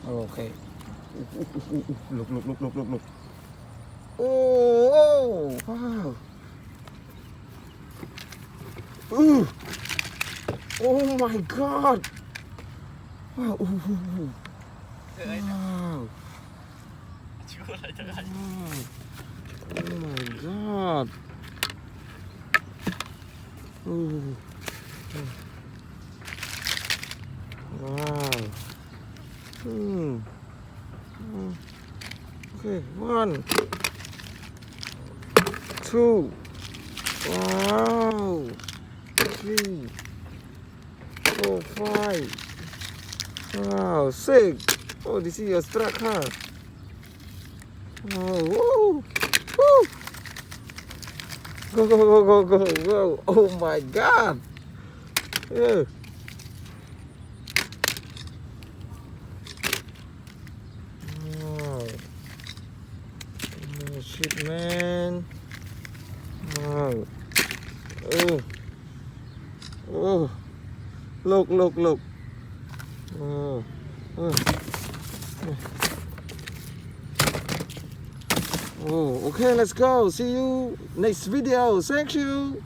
Okay. Look. Oh, wow. Ooh. Oh my God. Wow. Wow. Oh my God. Ooh. Wow. Okay, 1, 2. Wow. 3, 4, 5. Wow, 6. Oh, this is your TruckCar. Oh, woo. Woo. Go. Oh my God. Yeah. Wow. Oh, shit, man. Wow. Oh. Look. Oh. Oh, okay, let's go. See you next video. Thank you.